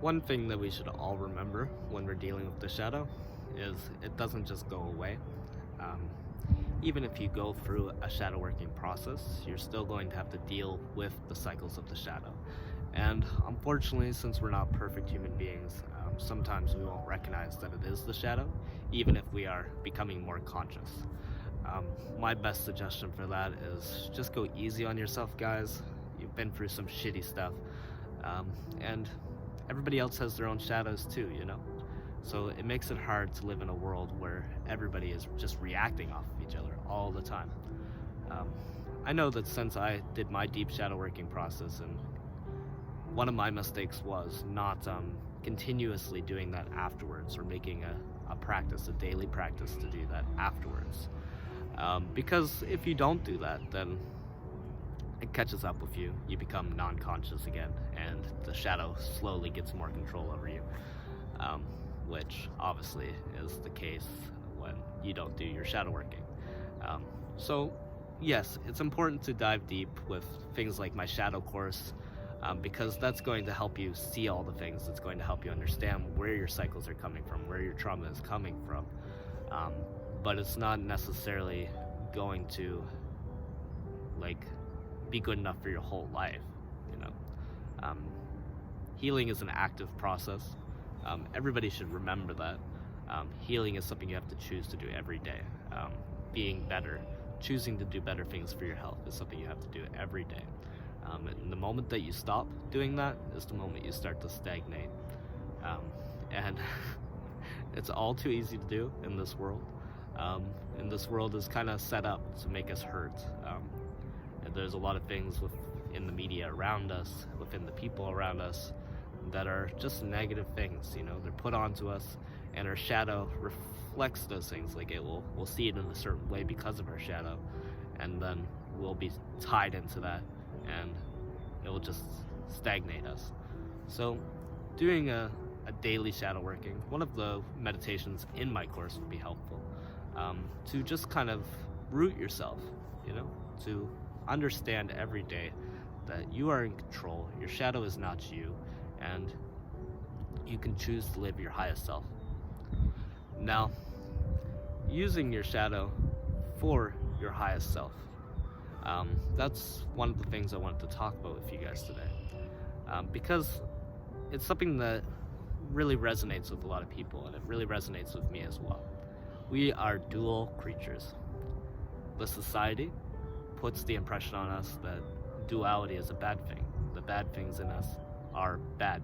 One thing that we should all remember when we're dealing with the shadow is it doesn't just go away. Um, Even if you go through a shadow working process, you're still going to have to deal with the cycles of the shadow. And unfortunately, since we're not perfect human beings, sometimes we won't recognize that it is the shadow, even if we are becoming more conscious. Um, my best suggestion for that is just go easy on yourself, guys. You've been through some shitty stuff. And everybody else has their own shadows too, you know? So it makes it hard to live in a world where everybody is just reacting off of each other all the time. Um, I know that since I did my deep shadow working process, and one of my mistakes was not continuously doing that afterwards or making a practice, a daily practice to do that afterwards. Because if you don't do that, then it catches up with you. You become non conscious again, and the shadow slowly gets more control over you, um, which obviously is the case when you don't do your shadow working. Um, so, yes, it's important to dive deep with things like my shadow course. Because that's going to help you see all the things. It's going to help you understand where your cycles are coming from, where your trauma is coming from. Um, but it's not necessarily going to like be good enough for your whole life, you know. Um, Healing is an active process. Everybody should remember that. Healing is something you have to choose to do every day. Being better, choosing to do better things for your health is something you have to do every day. And the moment that you stop doing that is the moment you start to stagnate. Um, and it's all too easy to do in this world. And this world is kind of set up to make us hurt. And there's a lot of things in the media around us, within the people around us, that are just negative things. You know, they're put onto us, and our shadow reflects those things. Like we'll see it in a certain way because of our shadow, and then we'll be tied into that, and it will just stagnate us. So, doing a daily shadow working, one of the meditations in my course would be helpful. To just kind of root yourself, you know, to understand every day that you are in control, your shadow is not you, and you can choose to live your highest self. Now, using your shadow for your highest self. That's one of the things I wanted to talk about with you guys today. Because it's something that really resonates with a lot of people, and it really resonates with me as well. We are dual creatures. The society puts the impression on us that duality is a bad thing. The bad things in us are bad,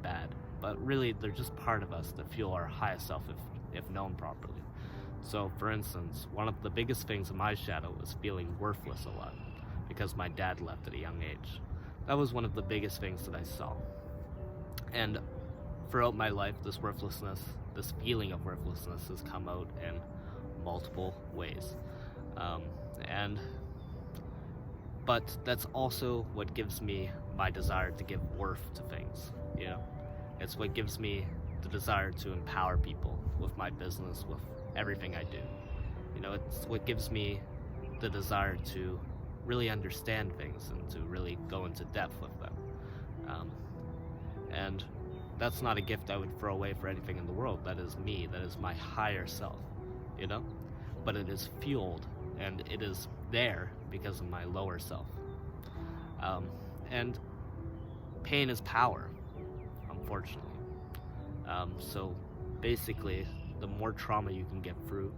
but really they're just part of us that fuel our highest self if known properly. So, for instance, one of the biggest things in my shadow was feeling worthless a lot because my dad left at a young age. That was one of the biggest things that I saw. And throughout my life, this worthlessness, this feeling of worthlessness has come out in multiple ways. Um, and but that's also what gives me my desire to give worth to things, you know? It's what gives me the desire to empower people with my business, with everything I do. You know, it's what gives me the desire to really understand things and to really go into depth with them. Um, and that's not a gift I would throw away for anything in the world. That is me. That is my higher self, you know? But it is fueled and it is there because of my lower self. And pain is power, unfortunately. So basically, the more trauma you can get through,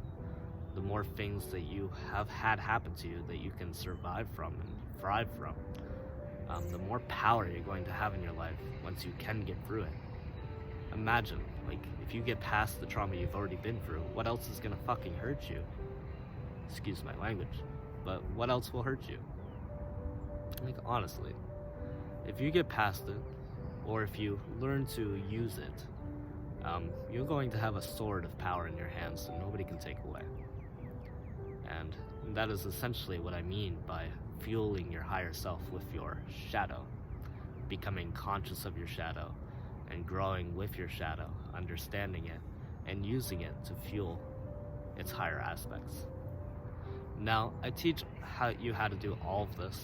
the more things that you have had happen to you that you can survive from and thrive from, the more power you're going to have in your life once you can get through it. Imagine, like, if you get past the trauma you've already been through, what else is gonna fucking hurt you? Excuse my language, but what else will hurt you? Like, honestly, if you get past it, or if you learn to use it, you're going to have a sword of power in your hands that nobody can take away. And that is essentially what I mean by fueling your higher self with your shadow, becoming conscious of your shadow, and growing with your shadow, understanding it, and using it to fuel its higher aspects. Now, I teach you how to do all of this,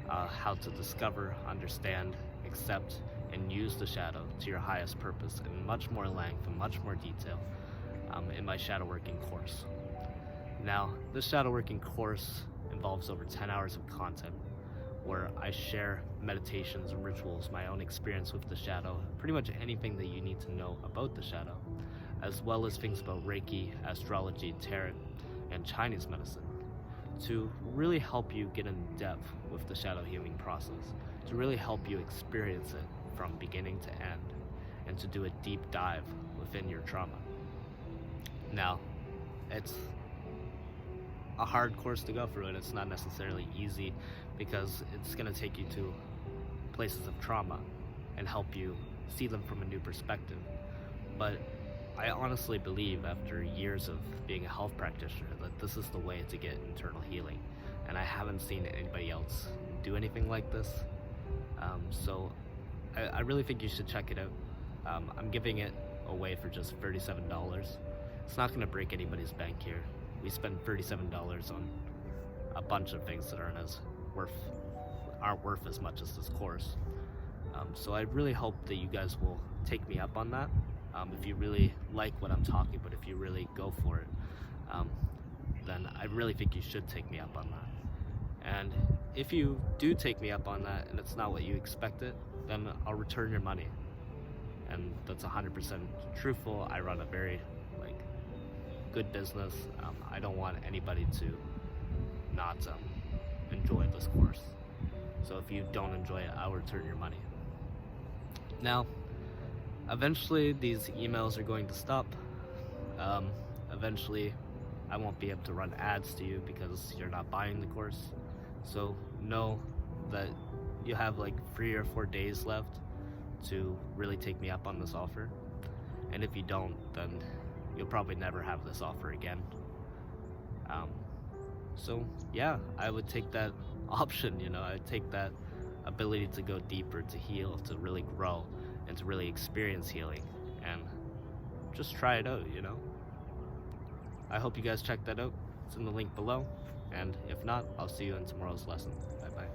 how to discover, understand, accept, and use the shadow to your highest purpose in much more length and much more detail in my shadow working course. Now, this shadow working course involves over 10 hours of content where I share meditations and rituals, my own experience with the shadow, pretty much anything that you need to know about the shadow, as well as things about Reiki, astrology, tarot, and Chinese medicine, to really help you get in depth with the shadow healing process, to really help you experience it from beginning to end, and to do a deep dive within your trauma. Now, it's a hard course to go through, and it's not necessarily easy because it's going to take you to places of trauma and help you see them from a new perspective. But I honestly believe, after years of being a health practitioner, that this is the way to get internal healing, and I haven't seen anybody else do anything like this. So I really think you should check it out. I'm giving it away for just $37. It's not going to break anybody's bank here. We spend $37 on a bunch of things that aren't worth as much as this course. So I really hope that you guys will take me up on that. If you really like what I'm talking about, if you really go for it, then I really think you should take me up on that. And if you do take me up on that and it's not what you expected, then I'll return your money. And that's 100% truthful. I run a very good business. I don't want anybody to not enjoy this course. So if you don't enjoy it, I'll return your money. Now, eventually these emails are going to stop. Eventually I won't be able to run ads to you because you're not buying the course. So know that you have 3 or 4 days left to really take me up on this offer. And if you don't, then you'll probably never have this offer again. So yeah, I would take that option, I'd take that ability to go deeper, to heal, to really grow, and to really experience healing, and just try it out, I hope you guys check that out. It's in the link below, and if not, I'll see you in tomorrow's lesson. Bye bye.